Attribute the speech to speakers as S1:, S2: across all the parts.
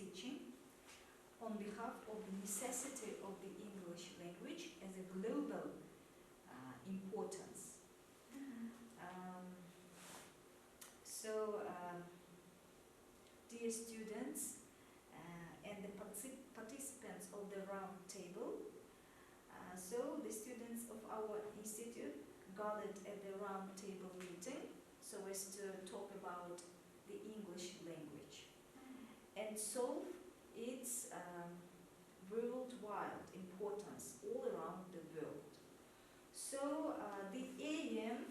S1: teaching on behalf of the necessity of the English language as a global importance. Dear students and the participants of the round table, the students of our institute gathered at the round table meeting so as to talk about the English language and solve its worldwide importance all around the world. So the aim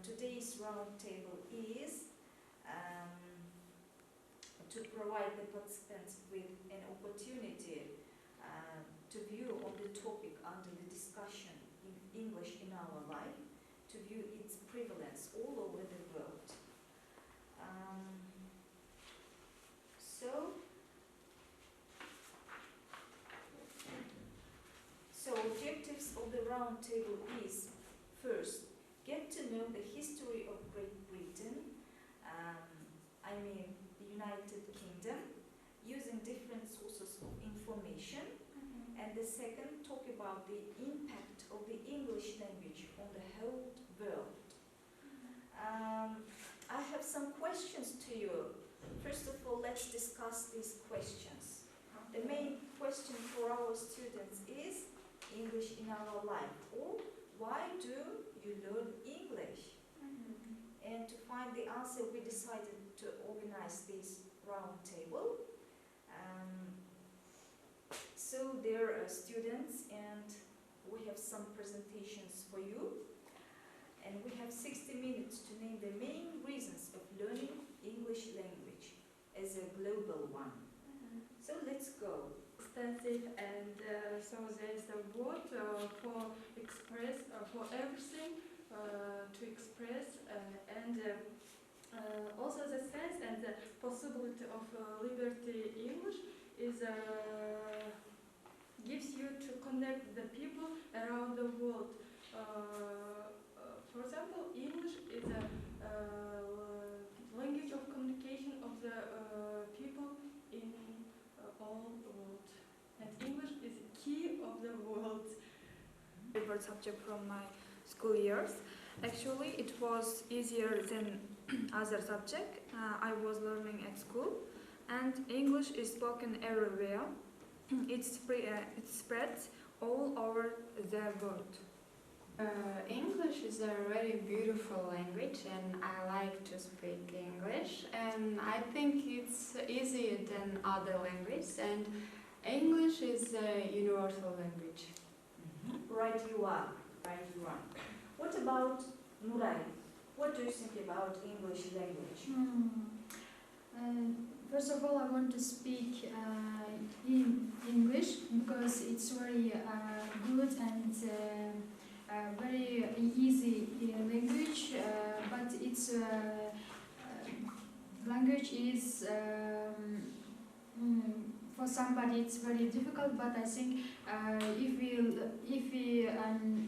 S1: today's round table is to provide the participants with an opportunity to view on the topic under the discussion in English in our life, to view its prevalence all over the world. So objectives of the round table is, first, get to know the history of Great Britain, the United Kingdom, using different sources of information. And the second, talk about the impact of the English language on the whole world. I have some questions to you. First of all, let's discuss these questions. The main question for our students is English in our life, or why do you learn English? And to find the answer, we decided to organize this round table. So there are students, and we have some presentations for you. And we have 60 minutes to name the main reasons of learning English language as a global one. So let's go.
S2: Extensive, and so there is a word for express, for everything to express, and also the sense and the possibility of liberty English is gives you to connect the people around the world. For example, English is a language of communication of the people in all the world, and English is the key of the world.
S3: Favorite subject from my school years. Actually, it was easier than other subject I was learning at school, and English is spoken everywhere. It spreads all over the world.
S4: English is a very beautiful language, and I like to speak English, and I think it's easier than other languages, and English is a universal language.
S1: Right you are. What about Nuray? What do you think about English language?
S5: First of all, I want to speak in English because it's very good and very easy language, but its language is for somebody it's very difficult. But I think if we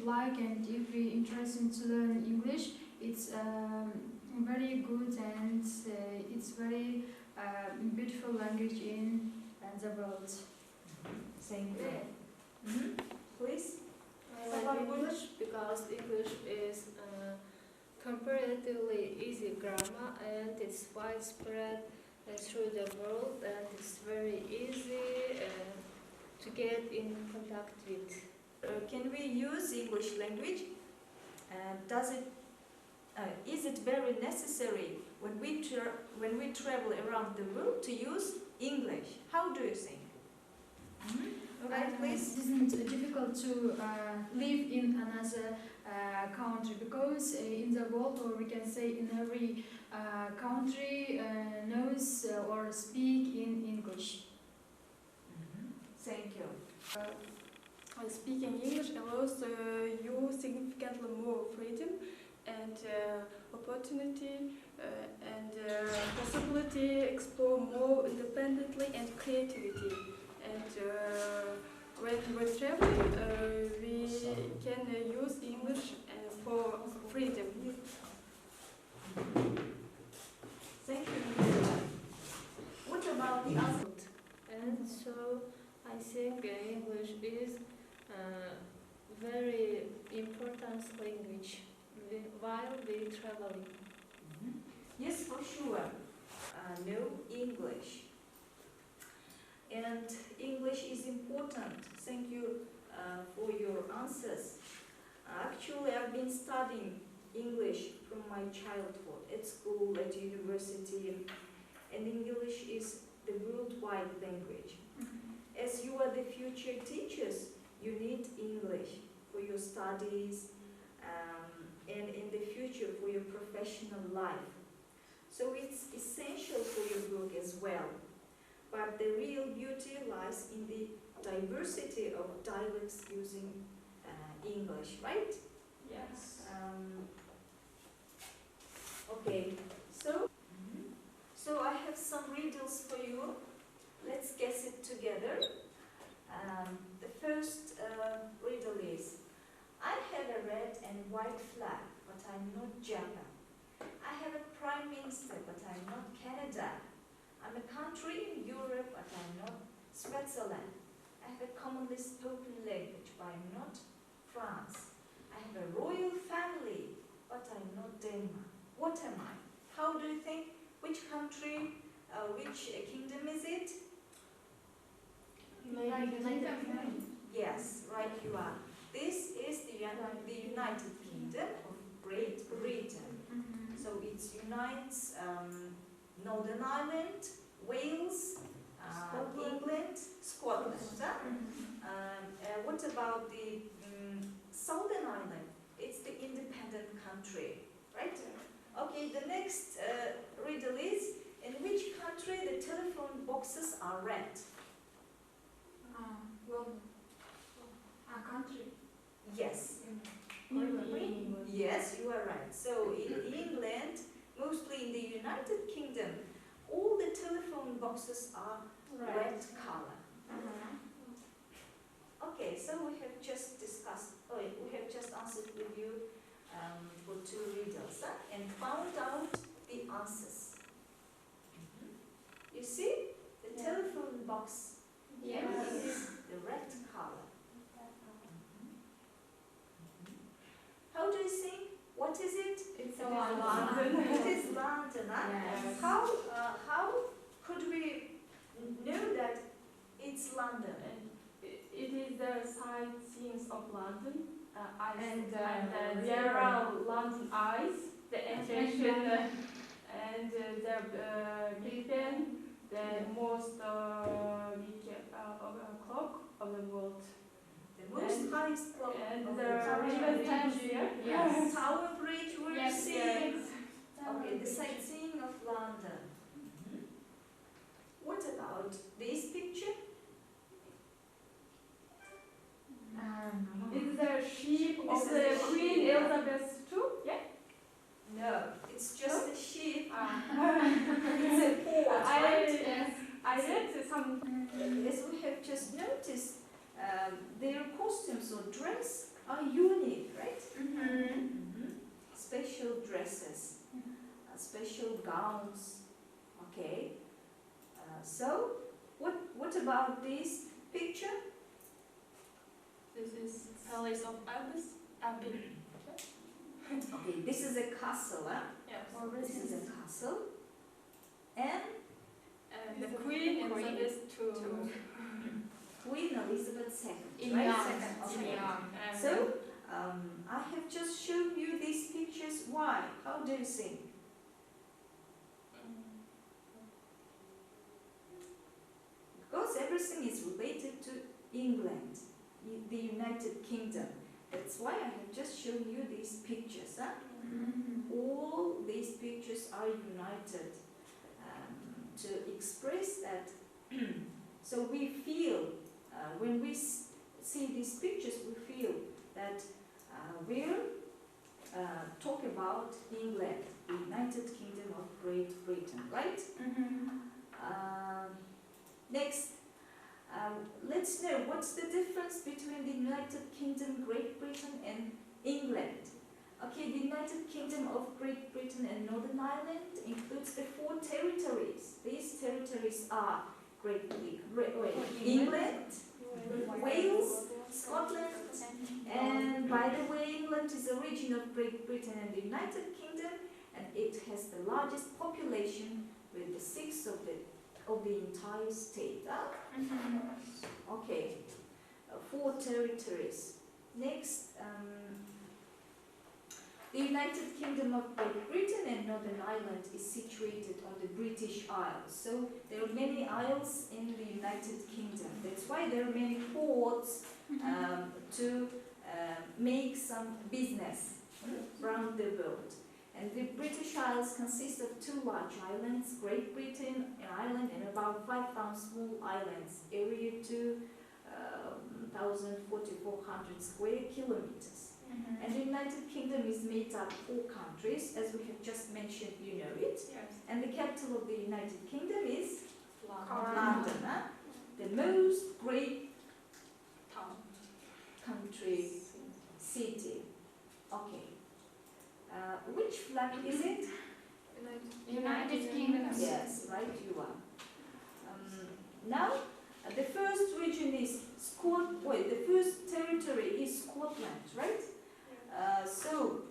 S5: like and if we interested to learn English, it's very good, and it's very beautiful language in the world.
S1: Thank you. Please.
S6: I like English because English is comparatively easy grammar, and it's widespread through the world, and it's very easy to get in contact with.
S1: Can we use English language? Is it very necessary when we travel around the world to use English? How do you think? Okay, please.
S5: It isn't difficult to live in another country, because in the world, or we can say in every country, knows or speak in English.
S1: Thank you.
S2: Speaking English allows you significantly more freedom and opportunity and possibility to explore more independently and creativity. And when we're traveling, we can use English for freedom.
S1: Thank you. What about the other?
S6: I think English is very important language while we traveling.
S1: Yes, for sure. Know English. And English is important. Thank you for your answers. Actually, I've been studying English from my childhood at school, at university, and English is the worldwide language. As you are the future teachers, you need English for your studies and in the future for your professional life. So it's essential for your work as well. But the real beauty lies in the diversity of dialects using English, right?
S2: Yes.
S1: Okay, so I have some riddles for you. Let's guess it together. The first riddle is, I have a red and white flag, but I'm not Japan. I have a prime minister, but I'm not Canada. I'm a country in Europe, but I'm not Switzerland. I have a commonly spoken language, but I'm not France. I have a royal family, but I'm not Denmark. What am I? How do you think? Which country, which kingdom is it? Yes, right you are. This is the United Kingdom of Great Britain. So it unites Northern Ireland, Wales, England, Scotland. What about the Southern Ireland? It's the independent country, right? Okay, the next riddle is, in which country the telephone boxes are red?
S3: Country.
S1: Yes.
S2: England.
S1: Yes, you are right. So in England, mostly in the United Kingdom, all the telephone boxes are red color. Okay, so we have just discussed, we have just answered with you for two riddles and found out the answers. You see, the telephone box is the red color. How do you think? What is it?
S2: It's
S1: London. It is London.
S2: Yes.
S1: How could we know that it's London?
S2: It is the sightseeing of London.
S3: And
S2: There are London Eyes, the attraction, and the Big Ben, the most big clock of the world.
S1: The most highest clock
S2: And
S1: of
S2: the
S1: the
S2: River
S1: country.
S2: Tangier.
S1: Yes. Tower Bridge we're
S5: Yes,
S1: seeing.
S2: Yes.
S1: Okay, the sightseeing of London. What about this picture?
S2: It's the ship of the Queen Elizabeth II. Yeah.
S1: No, it's just a ship.
S2: It's
S1: a port, right?
S2: I read some.
S1: As we have just noticed, their costumes or dress are unique, right? Special dresses, special gowns. Okay. So, what about this picture?
S2: This is Palace of Abbey.
S1: Okay, this is a castle, huh?
S2: Yes.
S1: This is a castle. And
S2: And the Queen Elizabeth II.
S1: Queen Elizabeth II,
S4: In
S1: right?
S4: Young.
S1: Okay.
S2: And
S1: So, I have just shown you these pictures. Why? How do you think? Because everything is related to England, the United Kingdom. That's why I have just shown you these pictures. Huh? All these pictures are united to express that. So we feel, when we see these pictures, we feel that we're talk about England, the United Kingdom of Great Britain, right? Next, let's know what's the difference between the United Kingdom, Great Britain and England. Okay, the United Kingdom of Great Britain and Northern Ireland includes the 4 territories. These territories are England, Wales, Scotland, and by the way, England is a region of Great Britain and the United Kingdom, and it has the largest population with the sixth of the entire state. Okay, 4 territories. Next, the United Kingdom of Great Britain and Northern Ireland is situated on the British Isles. So there are many isles in the United Kingdom. That's why there are many ports to make some business around the world. And the British Isles consist of 2 large islands, Great Britain Island, and about 5 small islands, area 2,400 square kilometers. And the United Kingdom is made up of 4 countries, as we have just mentioned, you know it.
S2: Yes.
S1: And the capital of the United Kingdom is London, the most great country, city. Okay. Which flag is it?
S5: United Kingdom.
S1: Yes, right, you are. Now, the first region is the first territory is Scotland, right? So,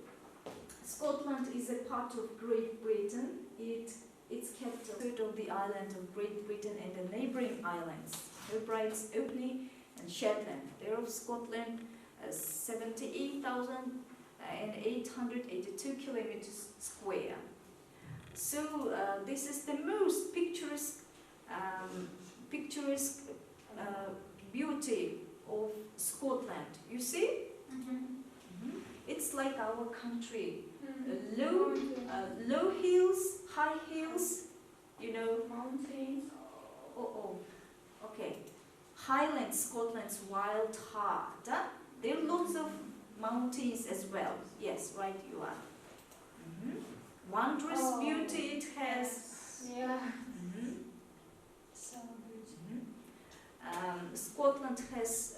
S1: Scotland is a part of Great Britain. Its capital of the island of Great Britain and the neighbouring islands, Hebrides, Orkney, and Shetland. They're of Scotland, 78,882 kilometers square. So this is the most picturesque beauty of Scotland. You see? It's like our country. Low hills, high hills, you know.
S2: Mountains.
S1: Okay. Highlands, Scotland's wild heart. There are lots of mountains as well. Yes, right, you are. Wondrous beauty it has.
S5: Yeah.
S1: So Scotland has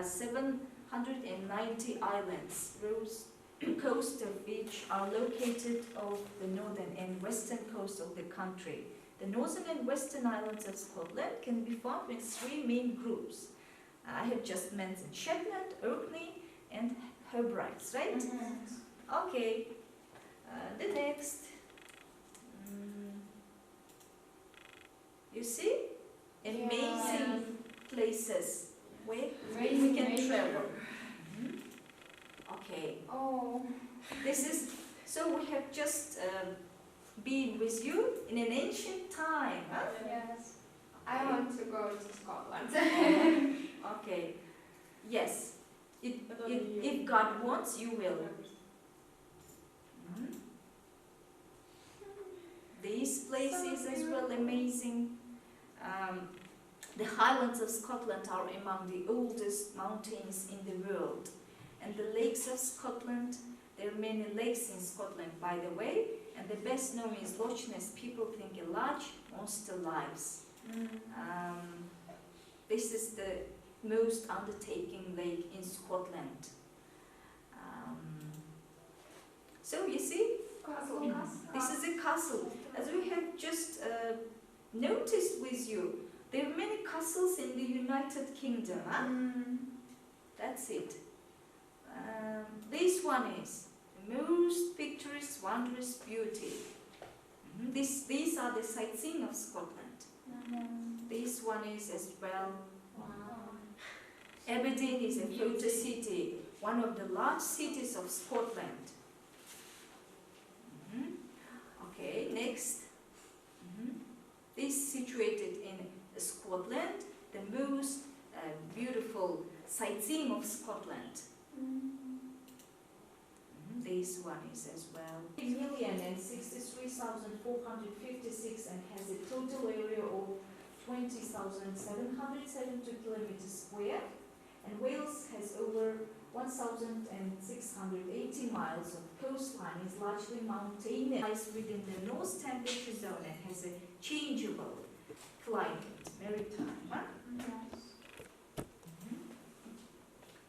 S1: 790 islands, coast of which are located off the northern and western coast of the country. The northern and western islands of Scotland can be found in 3 main groups. I have just mentioned Shetland, Orkney, and Hebrides, right? Okay. The next. You see? Amazing places where we can travel. Okay. This is, so we have just been with you in an ancient time. Huh?
S4: Yes. I want to go to Scotland.
S1: Okay. Yes. If God wants, you will. These places as well amazing. The Highlands of Scotland are among the oldest mountains in the world. And the lakes of Scotland, there are many lakes in Scotland, by the way, and the best known is Loch Ness. People think a large monster lives. This is the most undertaking lake in Scotland. So you see, this is a castle. As we have just noticed with you, there are many castles in the United Kingdom. Huh? That's it. This one is the most picturesque, wondrous beauty. These are the sightseeing of Scotland. This one is as well. Aberdeen is a photo city, one of the large cities of Scotland. Okay, next. This is situated in Scotland, the most beautiful sightseeing of Scotland. This one is as well. 3,063,456 and has a total area of 20,770 kilometers square. And Wales has over 1,680 miles of coastline, is largely mountainous, within the north temperature zone and has a changeable climate, maritime. Huh?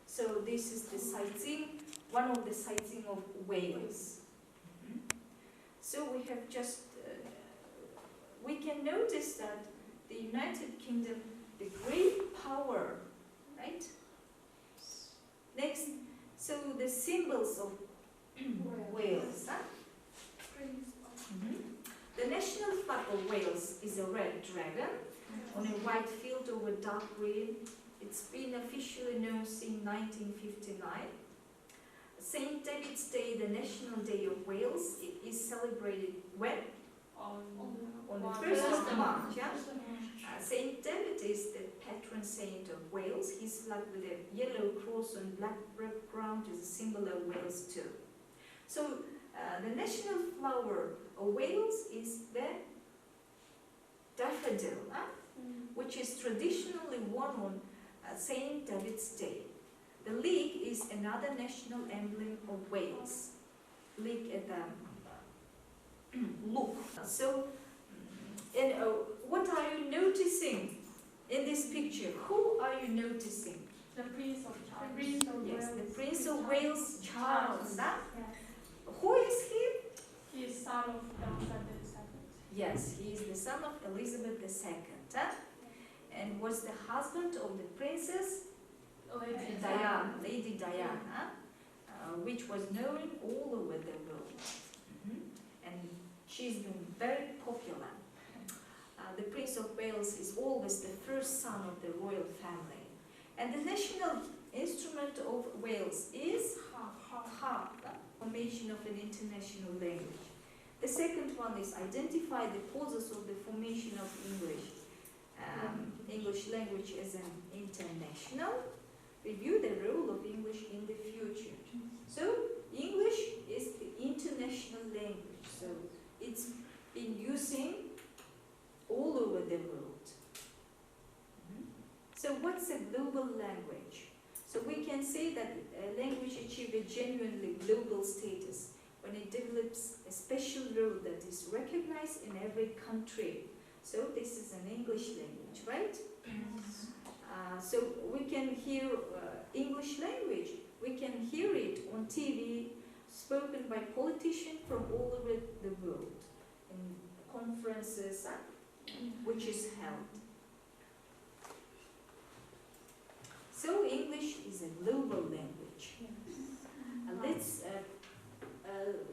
S1: So this is the sightseeing, one of the sightseeing of Wales. So we have just, we can notice that the United Kingdom the great power, right? Next, so the symbols of Wales. Huh? The national flag of Wales is a red dragon on a white field over dark green. It's been officially known since 1959. St. David's Day, the National Day of Wales, it is celebrated when? On the 1st of March. Yeah? Saint David is the patron saint of Wales. His flag with a yellow cross on black background is a symbol of Wales too. So the national flower of Wales is the daffodil, which is traditionally worn on Saint David's Day. The leek is another national emblem of Wales. Leek at the look. So, and what are you noticing in this picture? Who are you noticing?
S2: The Prince of Charles.
S1: Yes, the Prince of Wales, Charles. Who is he?
S2: He is son of Elizabeth II.
S1: Yes, he is the son of Elizabeth II. And was the husband of the Princess Lady Diana, which was known all over the world. And she's been very popular. The Prince of Wales is always the first son of the royal family. And the national instrument of Wales is harp, formation of an international language. The second one is identify the causes of the formation of English language as an international. Review the role of English in the future. So English is the international language. So it's been using all over the world. So what's a global language? So we can say that a language achieves a genuinely global status when it develops a special role that is recognized in every country. So this is an English language, right? So we can hear English language. We can hear it on TV, spoken by politicians from all over the world, in conferences which is held. So English is a global language.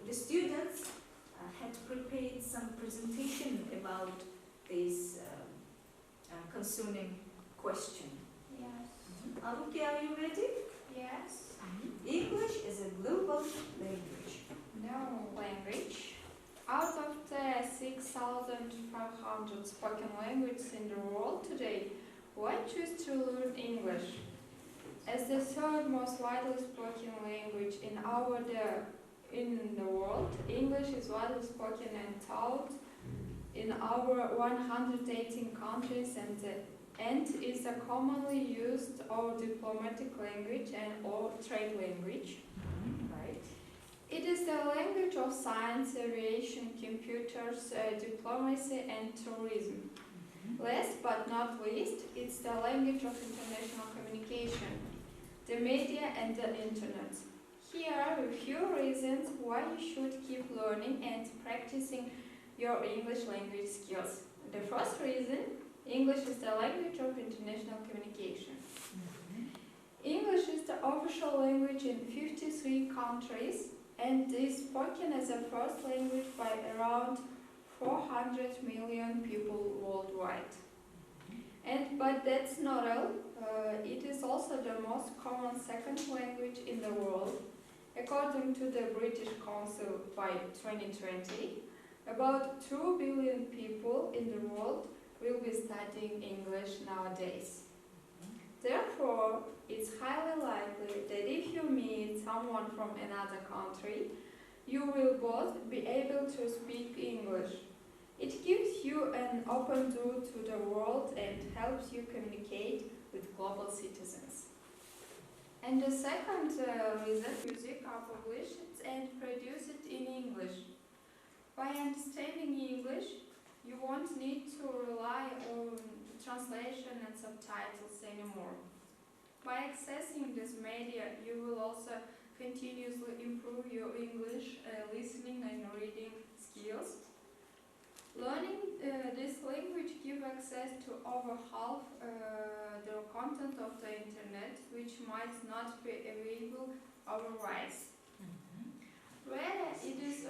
S1: The students had prepared some presentation about this concerning question.
S4: Yes.
S1: Aruke, are you ready?
S4: Yes.
S1: English is a global language.
S4: No language. Out of the 6,500 spoken languages in the world today, why choose to learn English? As the third most widely spoken language in the world, English is widely spoken and taught in over 118 countries and is a commonly used or diplomatic language and or trade language. Right? It is the language of science, aviation, computers, diplomacy and tourism. Last but not least, it's the language of international communication, the media and the internet. Here are a few reasons why you should keep learning and practicing your English language skills. The first reason, English is the language of international communication. English is the official language in 53 countries and is spoken as a first language by around 400 million people worldwide. But that's not all. It is also the most common second language in the world. According to the British Council by 2020, about 2 billion people in the world will be studying English nowadays. Therefore, it's highly likely that if you meet someone from another country, you will both be able to speak English. It gives you an open door to the world and helps you communicate with global citizens. And the second reason, music are published and produced in English. By understanding English, you won't need to rely on translation and subtitles anymore. By accessing this media, you will also continuously improve your English listening and reading skills. Learning this language gives access to over half the content of the internet, which might not be available otherwise. Whether it is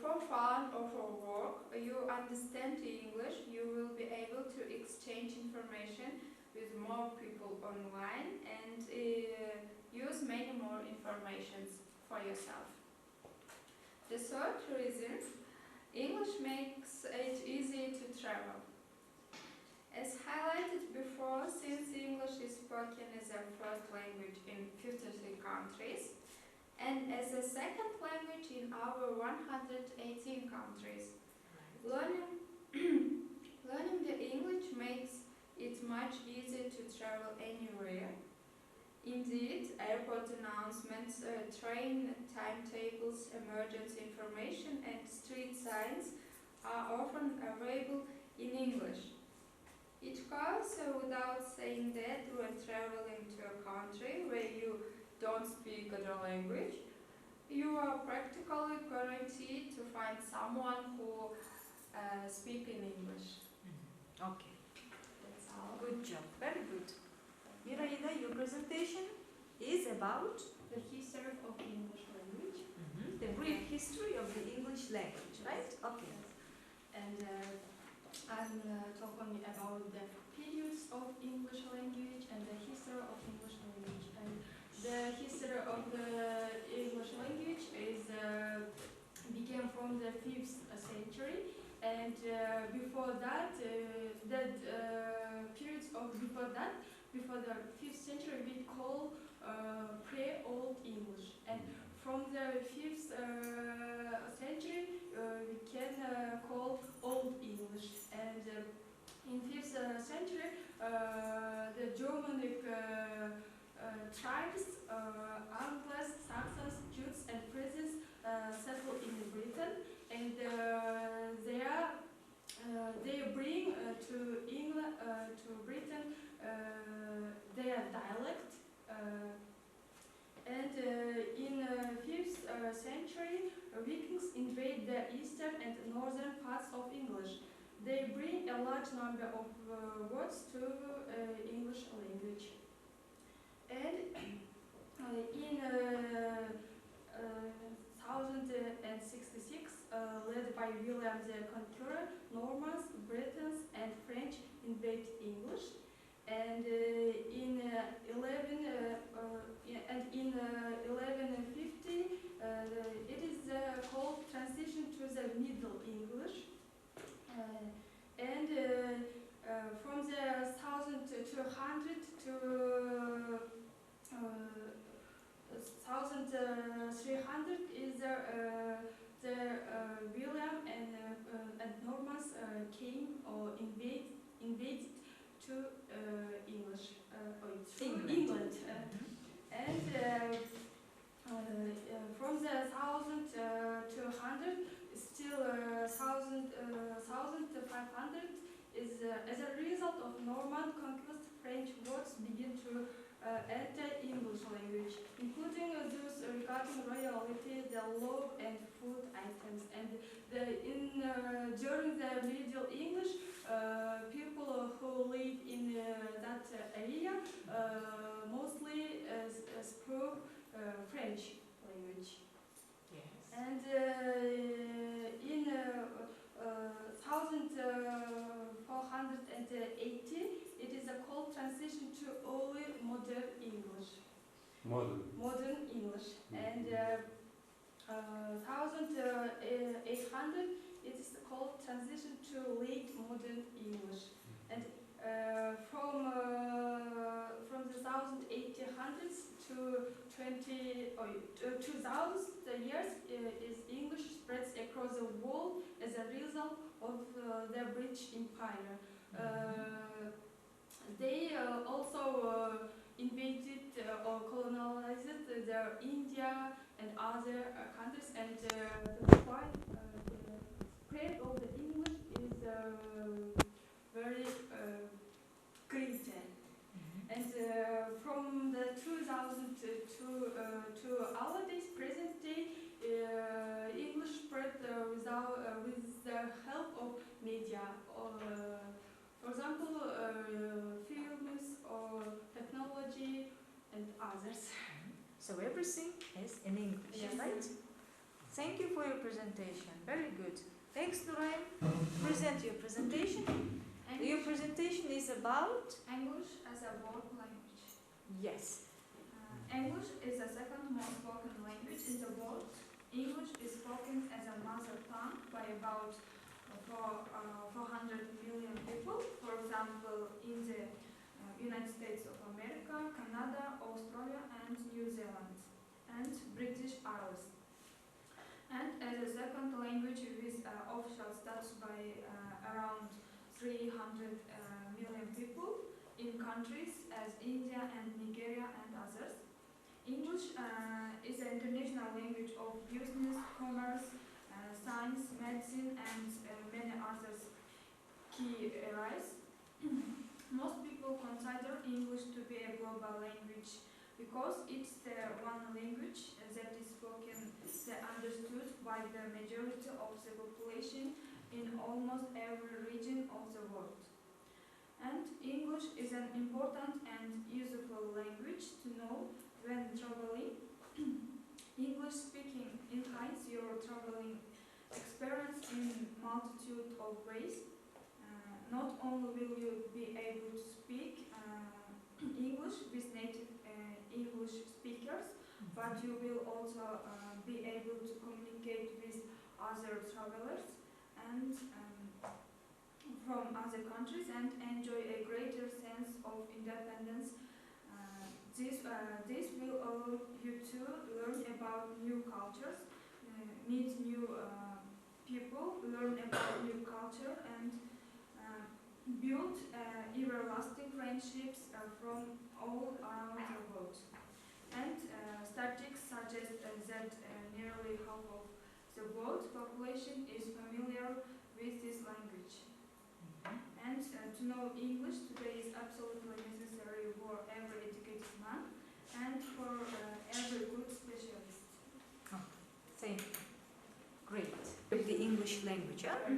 S4: for fun or for work, you understand the English, you will be able to exchange information with more people online and use many more informations for yourself. The third reason, English makes it easy to travel. As highlighted before, since English is spoken as a first language in 53 countries, and as a second language in our 118 countries. Learning the English makes it much easier to travel anywhere. Indeed, airport announcements, train timetables, emergency information and street signs are often available in English. It goes without saying that when traveling to a country where you don't speak the language, you are practically guaranteed to find someone who speaks in English.
S1: Okay,
S4: That's all.
S1: good job, very good. Miraida, your presentation is about
S2: The history of English language.
S1: the brief history of the English language, right? Okay.
S2: And I'm talking about the periods of English language and the history of English language. And the history of the English language is began from the 5th century, and before that, periods of before the 5th century we call pre-Old English, and from the 5th century we can call Old English. And in 5th century the Germanic tribes, Angles, Saxons, Jutes and Frises settled in Britain, and they bring to England, to Britain, their dialect. And in 5th century, Vikings invade the eastern and northern parts of English. They bring a large number of words to English language. And in 1066, led by William the Conqueror, Normans, Britons, and French invade English. And in 1150, it is called transition to the Middle English. And from the 1200 to 1300 is the William and Normans came or invaded to English, through England. And from the 1000 to 100, still 1500 is as a result of Norman conquest, French words begin to enter English language, including those regarding royalty, the law, and food items. And during the Middle English, people who live in that area mostly spoke French language.
S1: Yes.
S2: And in 1480, it is a called transition to early modern English. Modern English. And 1800, it is called transition to late modern English. And from the 1800s to 2000 years, is English spreads across the world as a result of the British Empire. They also invaded or colonized India and other countries, and that's why the spread of the English is very greater. And from the 2000 to our days, present day, English spread with the help of media, or, for example, films or technology and others.
S1: So everything is in English,
S2: Yes.
S1: right? Thank you for your presentation. Very good. Thanks, Nuraim. Present your presentation. Your presentation is about?
S3: English as a world language.
S1: Yes.
S3: English is the second most spoken language in the world. English is spoken as a mother tongue by about 400 million people. For example, in the United States of America, Canada, Australia, and New Zealand, and British Isles. And as a second language with official status by around 300 million people in countries as India and Nigeria and others. English is an international language of business, commerce, science, medicine, and many other key areas. Most people consider English to be a global language because it's the one language that is spoken and understood by the majority of the population in almost every region of the world. And English is an important and useful language to know when traveling. English speaking enhances your traveling experience in multitude of ways. Not only will you be able to speak English with native English speakers, but you will also be able to communicate with other travelers and from other countries and enjoy a greater sense of independence. This will allow you to learn about new cultures, meet new people, learn about new culture, and build everlasting friendships from all around the world. And statistics suggest that nearly half of the world's population is familiar with this language. And to know English today is absolutely necessary for every educated man and for every good specialist.
S1: Thank you. Great. With the English language, huh?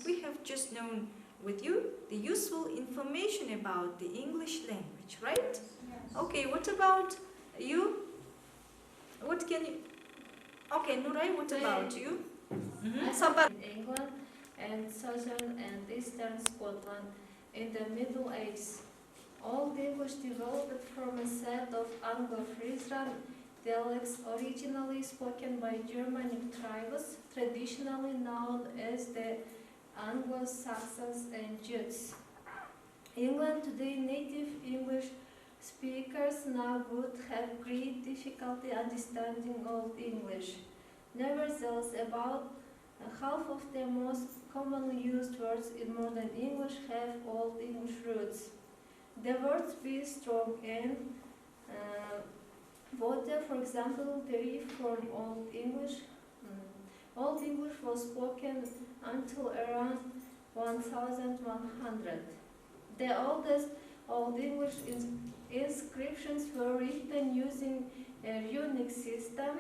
S1: We have just known with you the useful information about the English language, right?
S5: Yes.
S1: Okay, what about you? What can you... Okay, Nuray, what about you? Somebody...
S6: In England and southern and eastern Scotland in the Middle Ages. Old English developed from a set of Anglo-Frisian dialects originally spoken by Germanic tribes, traditionally known as the Anglo-Saxons and Jutes. England today, native English speakers now would have great difficulty understanding Old English. Nevertheless, about half of the most commonly used words in modern English have Old English roots. The words be, strong, and water, for example, derive from Old English. Old English was spoken until around 1100. The oldest Old English inscriptions were written using a runic system,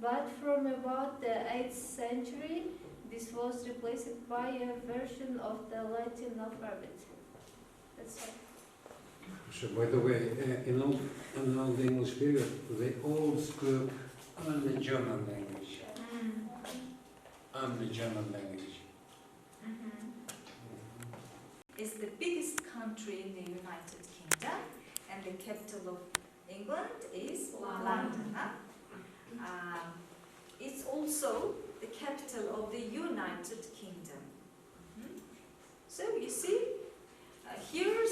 S6: but from about the 8th century, this was replaced by a version of the Latin alphabet. That's all.
S7: So, by the way, in old English period, they all spoke only German language. Only German language.
S1: Is the biggest country in the United Kingdom, and the capital of England is London. It's also the capital of the United Kingdom. So you see, here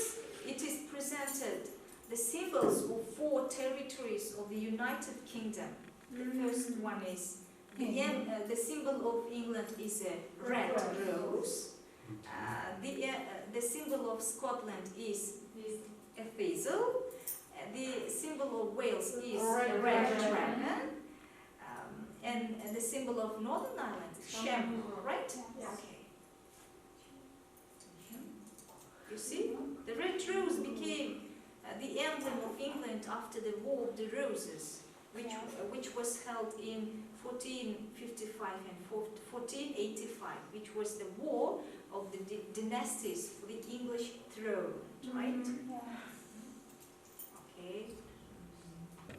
S1: it is presented the symbols of 4 territories of the United Kingdom. The first one is the symbol of England is a red rose. The symbol of Scotland is a thistle. The symbol of Wales is a red dragon. And the symbol of Northern Ireland is shamrock, right?
S5: Yes.
S1: Okay. You see, the red rose became the emblem of England after the War of the Roses, which was held in 1455 and 1485, which was the war of the dynasties for the English throne, right? Okay.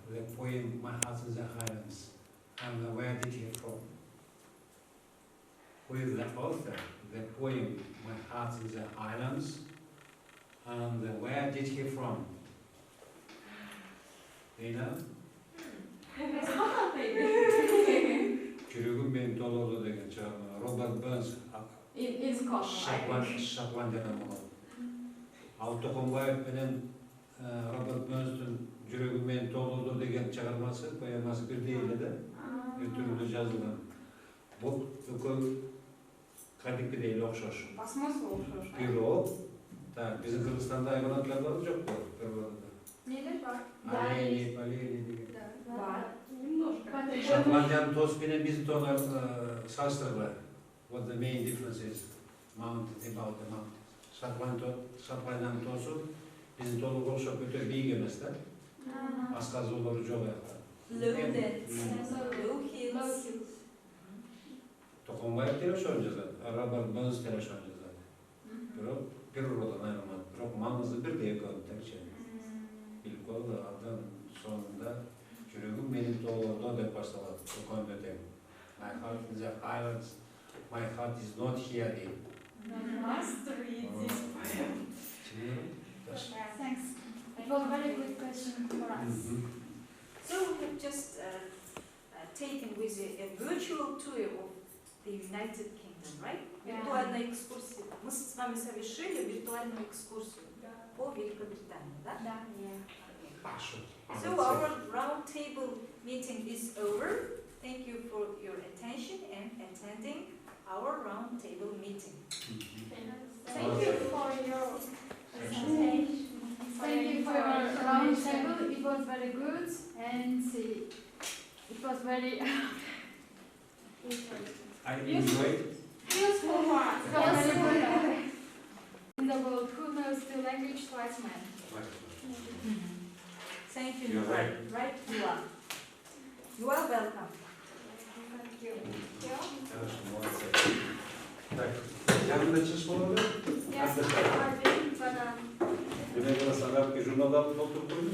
S7: The poem My Heart in the Highlands, and where did he from? Who is the author? The poem My Heart in the Highlands, and where did he from? Do you know? Жүрегім мен толады деген жаңағы Роберт Бернс
S4: In Scotland.
S7: Шотланд деген болған. Ал Тоқымбаев менен Роберт Бернстің жүрегім мен толады деген шығармасы, поэмасы бірдей еді, түрінде жазылған. Бұл екеуі кәдімгідей ұқсас.
S4: По смыслу ұқсас.
S7: Бирок, так, біздің Қырғызстанда айбанаттар бар жоқ қой, бір-бірінде.
S2: Нелер бар?
S7: Олени деген.
S2: Бар. Немножко.
S7: Шотландияның тосы менен біздің тоны салыстырғы. What the main difference is mountains, about the mountains. Шотландияның тосы біздің толық ұқсап өте биік емес та. Асқа золары жоқ аяқта.
S1: Lowlands, low hills.
S7: Тоқымбаев телешоу жазады, Роберт Бернс телешоу жазады. Бирок природадан айырмады. Бирок маңызы бірдей екеуінің тәкшені. Біліп қойды, абдан соңында жүрегім менің толығында деп басталады. Оқуын өтем. My heart in the highlands, my heart is not here.
S1: Must read this poem.
S5: Thanks. It was a very good question for us.
S1: So we have just taken with a virtual tour of the United Kingdom, right?
S5: Yeah.
S1: Виртуальная экскурсия. Мы с вами совершили виртуальную экскурсию по Великобритании, да?
S5: Да.
S1: So our round table meeting is over. Thank you for your attention and attending our round table meeting.
S6: Thank you for your presentation.
S5: Thank you for your round table. It was very good and it was very
S7: I enjoyed.
S5: useful one. It was very good. In the world, who knows the language twice man?
S1: Thank you.
S7: You're right.
S1: Right, you are. You are welcome.
S6: Thank you.
S7: Хорошо, молодцы. Так, yanında çiz oldu.
S5: Yes, I did, but
S7: Güne kadar sanat bir jurnalda oturup koydun mu?